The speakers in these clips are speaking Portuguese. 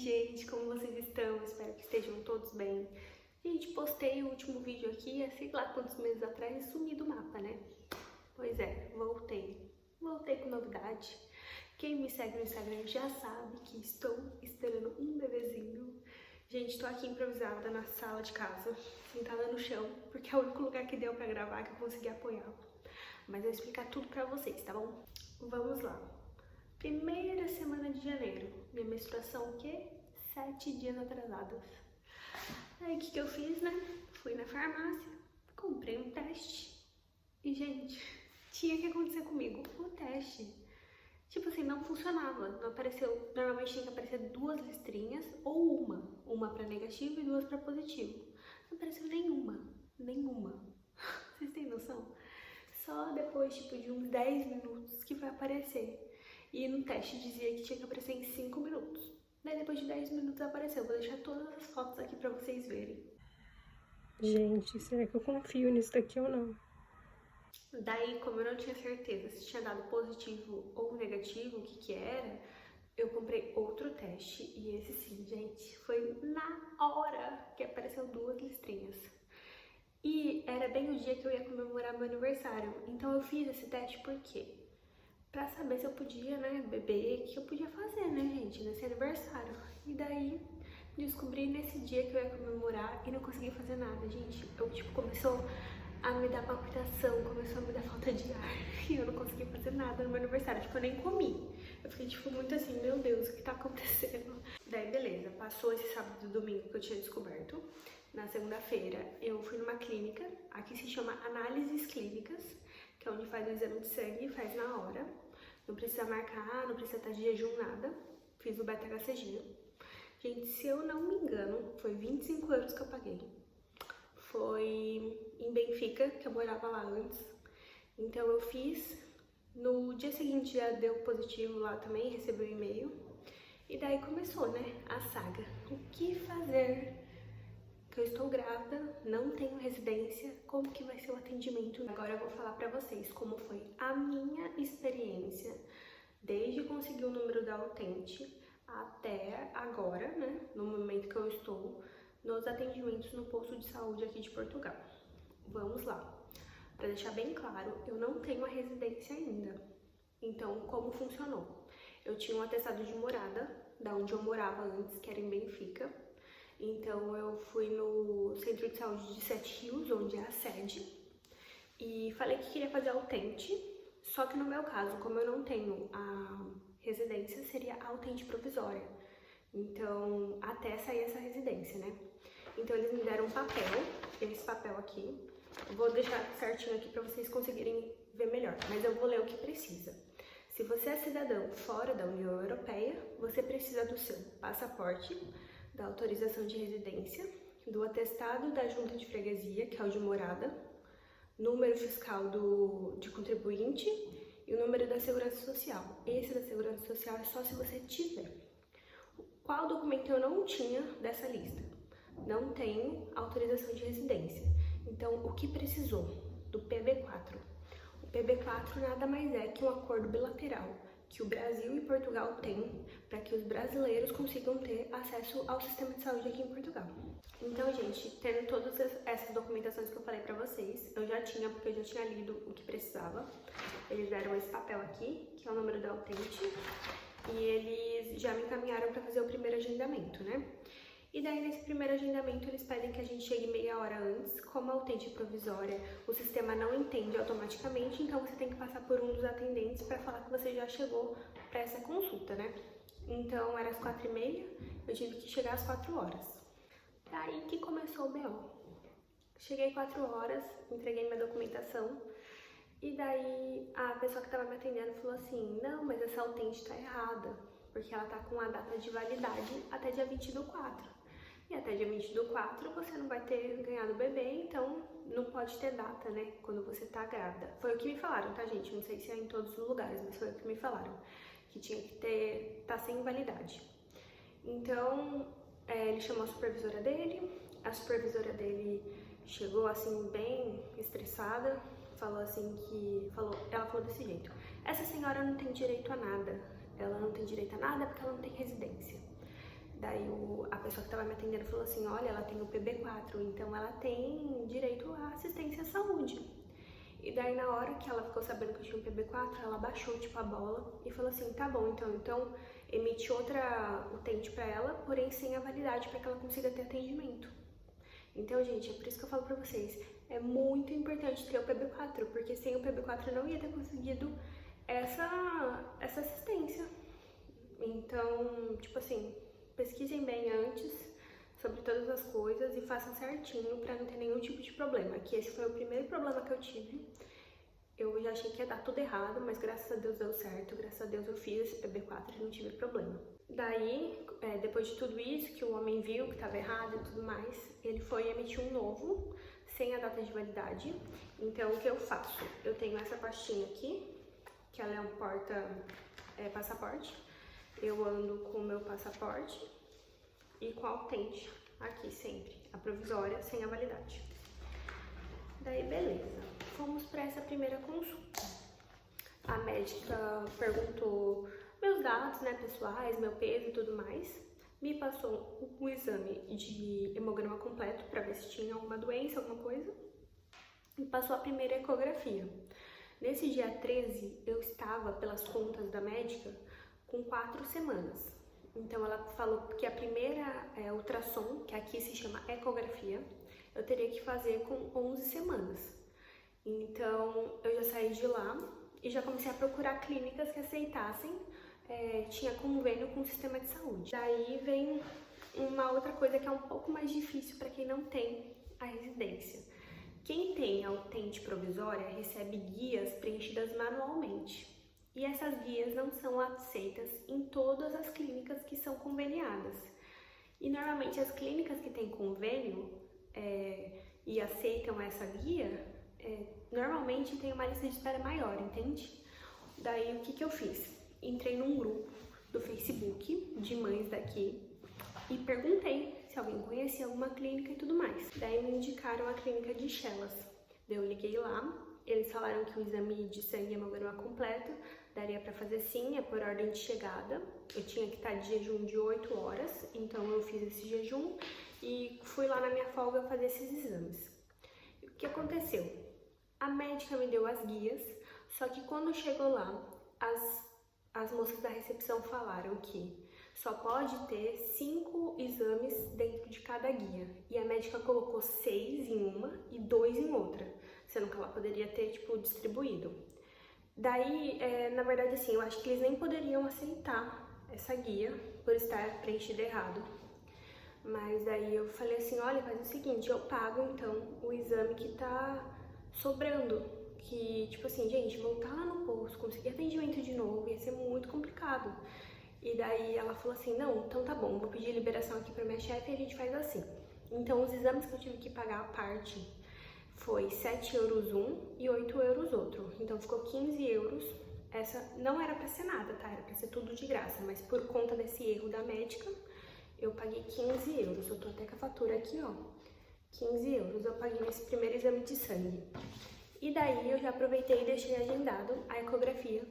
gente, como vocês estão? Espero que estejam todos bem. Gente, postei o último vídeo aqui, sei lá quantos meses atrás, e sumi do mapa, né? Pois é, voltei. Voltei com novidade. Quem me segue no Instagram já sabe que estou esperando um bebezinho. Gente, tô aqui improvisada na sala de casa, sentada no chão, porque é o único lugar que deu pra gravar, que eu consegui apoiar. Mas eu vou explicar tudo pra vocês, tá bom? Vamos lá. Primeira semana de janeiro. Minha menstruação, o quê? 7 dias atrasados. Aí, o que eu fiz, né? Fui na farmácia, comprei um teste. E, gente, tinha que acontecer comigo o teste. Tipo assim, não funcionava. Não apareceu. Normalmente tinha que aparecer 2 listrinhas ou uma pra negativo e 2 pra positivo. Não apareceu nenhuma. Vocês têm noção? Só depois, tipo, de uns 10 minutos que vai aparecer. E no teste dizia que tinha que aparecer em 5 minutos. Daí depois de 10 minutos apareceu. Vou deixar todas as fotos aqui pra vocês verem. Gente, será que eu confio nisso daqui ou não? Daí, como eu não tinha certeza se tinha dado positivo ou negativo, o que era, eu comprei outro teste. E esse sim, gente, foi na hora que apareceu 2 listrinhas. E era bem o dia que eu ia comemorar meu aniversário. Então eu fiz esse teste por quê? Pra saber se eu podia, né, beber, o que eu podia fazer, né, gente, nesse aniversário. E daí, descobri nesse dia que eu ia comemorar e não consegui fazer nada, gente. Eu, tipo, começou a me dar palpitação, começou a me dar falta de ar. E eu não consegui fazer nada no meu aniversário, tipo, eu nem comi. Eu fiquei, tipo, muito assim, meu Deus, o que tá acontecendo? Daí, beleza, passou esse sábado e domingo que eu tinha descoberto. Na segunda-feira, eu fui numa clínica, aqui se chama Análises Clínicas, que é onde faz o exame de sangue e faz na hora. Não precisa marcar, não precisa estar de jejum, nada. Fiz o beta-HCG. Gente, se eu não me engano, foi 25 euros que eu paguei. Foi em Benfica, que eu morava lá antes. Então eu fiz. No dia seguinte já deu positivo lá também, recebi um e-mail. E daí começou, né, a saga. O que fazer? Que eu estou grávida, não tenho residência, como que vai ser o atendimento? Agora eu vou falar pra vocês como foi a minha experiência desde conseguir o número da utente até agora, né, no momento que eu estou nos atendimentos no posto de saúde aqui de Portugal. Vamos lá. Para deixar bem claro, eu não tenho a residência ainda. Então, como funcionou? Eu tinha um atestado de morada, da onde eu morava antes, que era em Benfica. Então eu fui no Centro de Saúde de Sete Rios, onde é a sede, e falei que queria fazer a utente, só que no meu caso, como eu não tenho a residência, seria a utente provisória. Então, até sair essa residência, né? Então eles me deram um papel, esse papel aqui, eu vou deixar certinho aqui para vocês conseguirem ver melhor, mas eu vou ler o que precisa. Se você é cidadão fora da União Europeia, você precisa do seu passaporte, da autorização de residência, do atestado da junta de freguesia, que é o de morada, número fiscal de contribuinte e o número da segurança social. Esse da segurança social é só se você tiver. Qual documento eu não tinha dessa lista? Não tenho autorização de residência. Então, o que precisou? Do PB4. O PB4 nada mais é que um acordo bilateral que o Brasil e Portugal têm para que os brasileiros consigam ter acesso ao sistema de saúde aqui em Portugal. Então, gente, tendo todas essas documentações que eu falei para vocês, eu já tinha, porque eu já tinha lido o que precisava. Eles deram esse papel aqui, que é o número da utente, e eles já me encaminharam para fazer o primeiro agendamento, né? E daí, nesse primeiro agendamento, eles pedem que a gente chegue meia hora antes. Como a utente provisória, o sistema não entende automaticamente, então você tem que passar por um dos atendentes para falar que você já chegou para essa consulta, né? Então, era às 4h30, eu tive que chegar às 4 horas. Daí que começou o BO. Cheguei 4 horas, entreguei minha documentação, e daí a pessoa que estava me atendendo falou assim, não, mas essa utente tá errada, porque ela tá com a data de validade até dia 20/4. E até dia 20/4 você não vai ter ganhado o bebê, então não pode ter data, né, quando você tá grávida. Foi o que me falaram, tá, gente? Não sei se é em todos os lugares, mas foi o que me falaram. Que tinha que tá sem validade. Então, ele chamou a supervisora dele. A supervisora dele chegou, assim, bem estressada. Ela falou desse jeito. Essa senhora não tem direito a nada. Ela não tem direito a nada porque ela não tem residência. Daí a pessoa que tava me atendendo falou assim, olha, ela tem o PB4, então ela tem direito à assistência à saúde. E daí na hora que ela ficou sabendo que eu tinha um PB4, ela baixou tipo a bola e falou assim, tá bom, então emite outra utente pra ela, porém sem a validade para que ela consiga ter atendimento. Então, gente, é por isso que eu falo pra vocês, é muito importante ter o PB4, porque sem o PB4 eu não ia ter conseguido essa assistência. Então, tipo assim, pesquisem bem antes sobre todas as coisas e façam certinho pra não ter nenhum tipo de problema. Que esse foi o primeiro problema que eu tive. Eu já achei que ia dar tudo errado, mas graças a Deus deu certo. Graças a Deus eu fiz esse PB4 e não tive problema. Daí, depois de tudo isso, que o homem viu que estava errado e tudo mais, ele foi emitir um novo, sem a data de validade. Então, o que eu faço? Eu tenho essa pastinha aqui, que ela é um passaporte. Eu ando com o meu passaporte e com a utente aqui sempre, a provisória, sem a validade. Daí, beleza. Fomos para essa primeira consulta. A médica perguntou meus dados, né, pessoais, meu peso e tudo mais. Me passou um exame de hemograma completo para ver se tinha alguma doença, alguma coisa. E passou a primeira ecografia. Nesse dia 13, eu estava, pelas contas da médica, com 4 semanas. Então, ela falou que a primeira ultrassom, que aqui se chama ecografia, eu teria que fazer com 11 semanas. Então, eu já saí de lá e já comecei a procurar clínicas que aceitassem, tinha convênio com o sistema de saúde. Daí vem uma outra coisa que é um pouco mais difícil para quem não tem a residência. Quem tem a utente provisória recebe guias preenchidas manualmente. E essas guias não são aceitas em todas as clínicas que são conveniadas. E normalmente as clínicas que têm convênio e aceitam essa guia, normalmente tem uma lista de espera maior, entende? Daí o que eu fiz? Entrei num grupo do Facebook de mães daqui e perguntei se alguém conhecia alguma clínica e tudo mais. Daí me indicaram a clínica de Chelas. Eu liguei lá, eles falaram que o exame de sangue e hemograma completo daria para fazer sim, é por ordem de chegada. Eu tinha que estar de jejum de 8 horas, então eu fiz esse jejum e fui lá na minha folga fazer esses exames. O que aconteceu? A médica me deu as guias, só que quando chegou lá, as moças da recepção falaram que só pode ter 5 exames dentro de cada guia. E a médica colocou 6 em uma e 2 em outra, sendo que ela poderia ter, tipo, distribuído. Daí, na verdade, assim, eu acho que eles nem poderiam aceitar essa guia por estar preenchida errado. Mas daí eu falei assim, olha, faz o seguinte, eu pago, então, o exame que tá sobrando. Que, tipo assim, gente, voltar lá no posto, conseguir atendimento de novo, ia ser muito complicado. E daí ela falou assim, não, então tá bom, vou pedir liberação aqui pra minha chefe e a gente faz assim. Então, os exames que eu tive que pagar à parte foi 7 euros um e 8 euros outro. Então, ficou 15 euros. Essa não era pra ser nada, tá? Era pra ser tudo de graça, mas por conta desse erro da médica, eu paguei 15 euros. Eu tô até com a fatura aqui, ó. 15 euros eu paguei nesse primeiro exame de sangue. E daí eu já aproveitei e deixei agendado a ecografia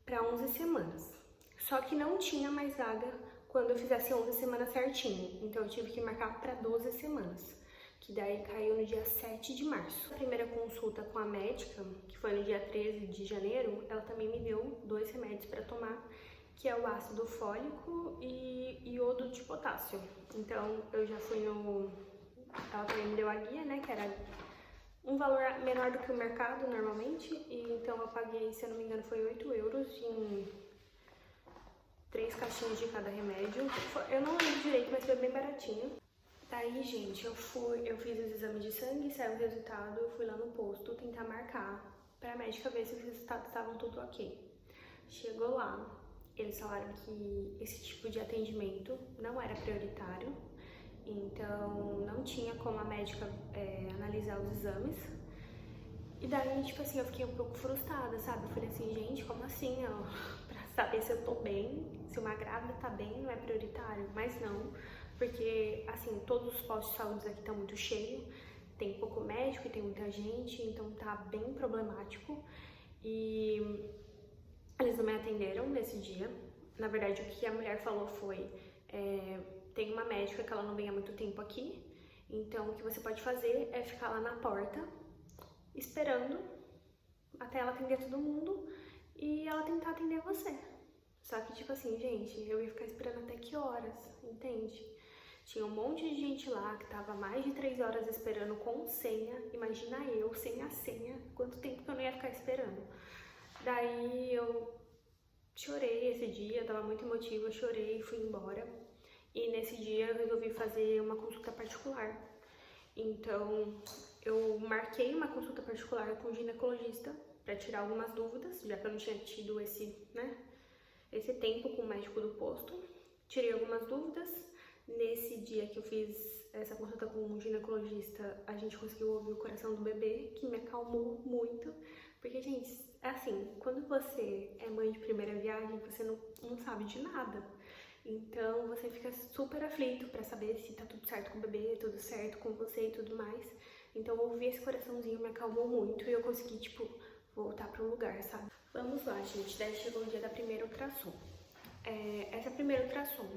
para 11 semanas. Só que não tinha mais vaga quando eu fizesse 11 semanas certinho. Então eu tive que marcar para 12 semanas. Que daí caiu no dia 7 de março. A primeira consulta com a médica, que foi no dia 13 de janeiro, ela também me deu 2 remédios para tomar, que é o ácido fólico e iodo de potássio. Então eu já fui no... Ela também me deu a guia, né, que era um valor menor do que o mercado normalmente, e então eu paguei, se eu não me engano, foi 8 euros em 3 caixinhas de cada remédio. Eu não lembro direito, mas foi bem baratinho. Daí, gente, eu fiz os exames de sangue, saiu o resultado, eu fui lá no posto tentar marcar pra médica ver se os resultados estavam tudo ok. Chegou lá, eles falaram que esse tipo de atendimento não era prioritário, então não tinha como a médica analisar os exames. E daí, tipo assim, eu fiquei um pouco frustrada, sabe? Eu falei assim, gente, como assim? Pra saber se eu tô bem, se uma grávida tá bem, não é prioritário? Mas não, porque, assim, todos os postos de saúde aqui estão muito cheios, tem pouco médico e tem muita gente, então tá bem problemático. E eles não me atenderam nesse dia. Na verdade, o que a mulher falou foi... uma médica que ela não vem há muito tempo aqui, então o que você pode fazer é ficar lá na porta, esperando até ela atender todo mundo e ela tentar atender você. Só que, tipo assim, gente, eu ia ficar esperando até que horas, entende? Tinha um monte de gente lá que tava mais de 3 horas esperando com senha. Imagina eu, sem a senha, quanto tempo que eu não ia ficar esperando. Daí eu chorei esse dia, eu tava muito emotiva, eu chorei e fui embora. E nesse dia eu resolvi fazer uma consulta particular. Então, eu marquei uma consulta particular com o ginecologista para tirar algumas dúvidas, já que eu não tinha tido esse tempo com o médico do posto. Tirei algumas dúvidas. Nesse dia que eu fiz essa consulta com o ginecologista, a gente conseguiu ouvir o coração do bebê, que me acalmou muito. Porque, gente, assim, quando você é mãe de primeira viagem, você não sabe de nada. Então, você fica super aflito pra saber se tá tudo certo com o bebê, tudo certo com você e tudo mais. Então, ouvir esse coraçãozinho me acalmou muito e eu consegui, tipo, voltar pro lugar, sabe? Vamos lá, gente. Daí chegou o dia da primeira ultrassom. Essa primeira ultrassom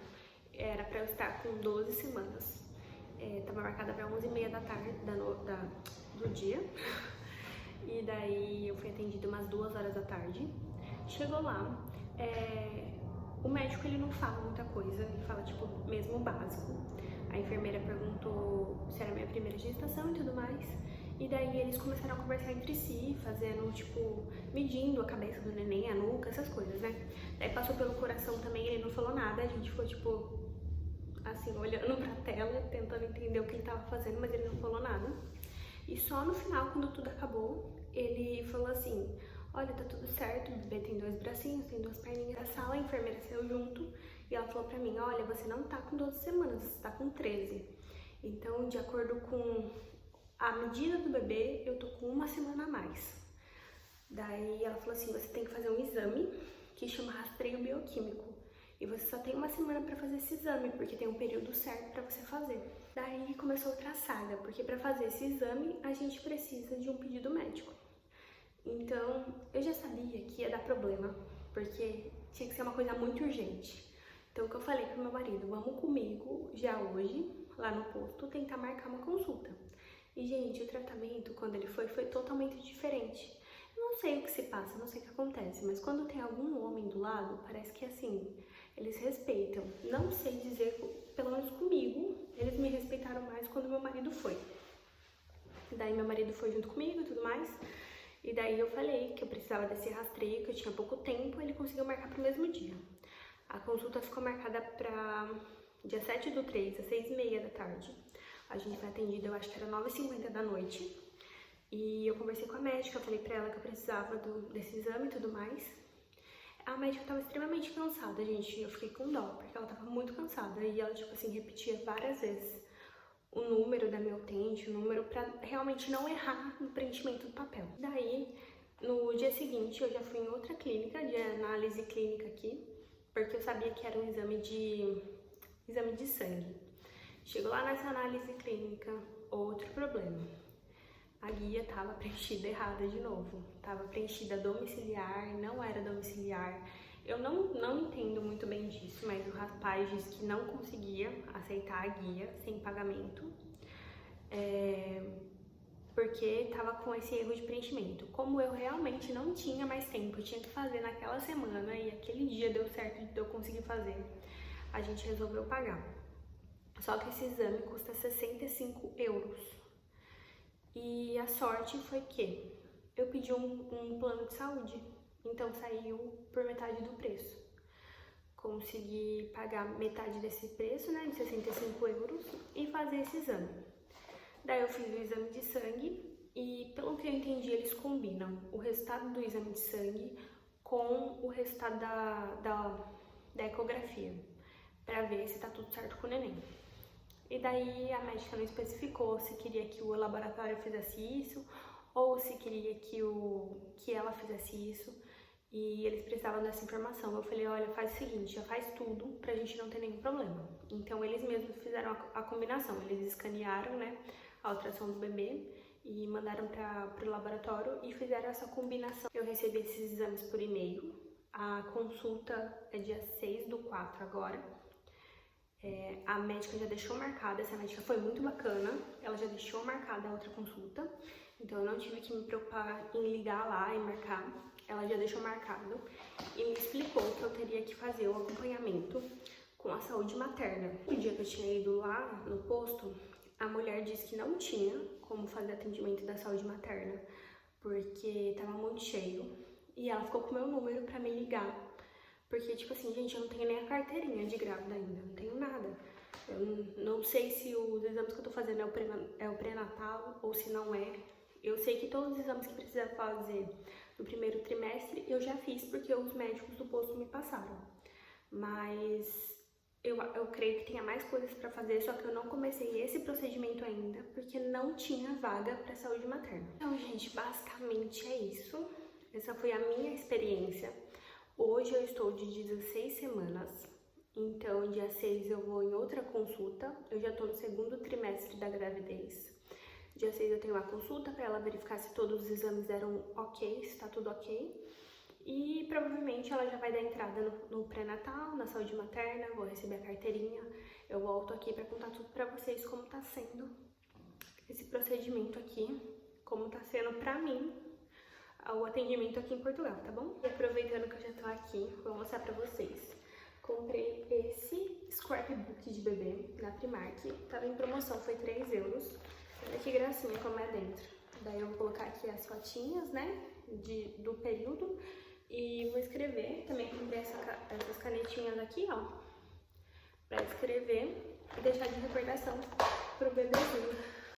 era pra eu estar com 12 semanas. Tava marcada pra 11h30 da tarde, do dia. E daí eu fui atendida umas 2 horas da tarde. Chegou lá, o médico ele não fala muita coisa, ele fala tipo mesmo o básico. A enfermeira perguntou se era minha primeira gestação e tudo mais. E daí eles começaram a conversar entre si, fazendo tipo, medindo a cabeça do neném, a nuca, essas coisas, né? Daí passou pelo coração também, ele não falou nada, a gente ficou tipo assim, olhando pra tela, tentando entender o que ele tava fazendo, mas ele não falou nada. E só no final, quando tudo acabou, ele falou assim: olha, tá tudo certo, o bebê tem 2 bracinhos, tem 2 perninhas. Na sala, a enfermeira saiu junto e ela falou pra mim: olha, você não tá com 12 semanas, você tá com 13. Então, de acordo com a medida do bebê, eu tô com 1 semana a mais. Daí ela falou assim: você tem que fazer um exame que chama rastreio bioquímico. E você só tem 1 semana pra fazer esse exame, porque tem um período certo pra você fazer. Daí começou outra saga, porque pra fazer esse exame, a gente precisa de um pedido médico. Então, eu já sabia que ia dar problema, porque tinha que ser uma coisa muito urgente. Então, o que eu falei pro meu marido: vamos comigo já hoje, lá no posto, tentar marcar uma consulta. E, gente, o tratamento, quando ele foi totalmente diferente. Eu não sei o que se passa, não sei o que acontece, mas quando tem algum homem do lado, parece que, assim, eles respeitam. Não sei dizer, pelo menos comigo, eles me respeitaram mais quando meu marido foi. Daí meu marido foi junto comigo e tudo mais. E daí eu falei que eu precisava desse rastreio, que eu tinha pouco tempo, ele conseguiu marcar pro mesmo dia. A consulta ficou marcada pra dia 7/3, às 6h30 da tarde. A gente foi atendida, eu acho que era 9h50 da noite. E eu conversei com a médica, eu falei pra ela que eu precisava desse exame e tudo mais. A médica tava extremamente cansada, gente. Eu fiquei com dó, porque ela tava muito cansada. E ela, tipo assim, repetia várias vezes o número da minha utente, o número pra realmente não errar no preenchimento do papel. Daí, no dia seguinte, eu já fui em outra clínica, de análise clínica aqui, porque eu sabia que era um exame de sangue. Chegou lá nessa análise clínica, outro problema. A guia tava preenchida errada de novo. Tava preenchida domiciliar, não era domiciliar. Eu não entendo muito bem disso, mas o rapaz disse que não conseguia aceitar a guia sem pagamento, porque tava com esse erro de preenchimento. Como eu realmente não tinha mais tempo, eu tinha que fazer naquela semana e aquele dia deu certo de eu conseguir fazer, a gente resolveu pagar. Só que esse exame custa 65 euros. E a sorte foi que eu pedi um plano de saúde, então saiu por metade do preço. Consegui pagar metade desse preço, né, de 65 euros, e fazer esse exame. Daí eu fiz o exame de sangue e, pelo que eu entendi, eles combinam o resultado do exame de sangue com o resultado da ecografia, pra ver se tá tudo certo com o neném. E daí a médica não especificou se queria que o laboratório fizesse isso ou se queria que ela fizesse isso. E eles precisavam dessa informação. Eu falei: olha, faz o seguinte, já faz tudo pra gente não ter nenhum problema. Então eles mesmos fizeram a combinação. Eles escanearam, né, a ultrassom do bebê e mandaram pro laboratório e fizeram essa combinação. Eu recebi esses exames por e-mail. A consulta é dia 6/4 agora. a médica já deixou marcada, essa médica foi muito bacana, ela já deixou marcada a outra consulta, então eu não tive que me preocupar em ligar lá e marcar, ela já deixou marcado e me explicou que eu teria que fazer o acompanhamento com a saúde materna. No dia que eu tinha ido lá no posto, a mulher disse que não tinha como fazer atendimento da saúde materna, porque tava muito cheio, e ela ficou com o meu número pra me ligar. Porque, tipo assim, gente, eu não tenho nem a carteirinha de grávida ainda, não tenho nada. Eu não sei se os exames que eu tô fazendo é o pré-natal ou se não é. Eu sei que todos os exames que precisa fazer no primeiro trimestre eu já fiz porque os médicos do posto me passaram. Mas eu creio que tenha mais coisas pra fazer, só que eu não comecei esse procedimento ainda porque não tinha vaga pra saúde materna. Então, gente, basicamente é isso. Essa foi a minha experiência. Hoje eu estou de 16 semanas, então dia 6 eu vou em outra consulta, eu já estou no segundo trimestre da gravidez. Dia 6 eu tenho uma consulta para ela verificar se todos os exames deram ok, se tá tudo ok. E provavelmente ela já vai dar entrada no pré-natal, na saúde materna, vou receber a carteirinha. Eu volto aqui para contar tudo para vocês como tá sendo esse procedimento aqui, como tá sendo pra mim o atendimento aqui em Portugal, tá bom? E aproveitando que eu já tô aqui, vou mostrar pra vocês. Comprei esse scrapbook de bebê na Primark, tava em promoção, foi 3 euros. Olha que gracinha como é dentro. Daí eu vou colocar aqui as fotinhas, né, do período e vou escrever. Também comprei essas canetinhas aqui, ó, pra escrever e deixar de recordação pro bebezinho.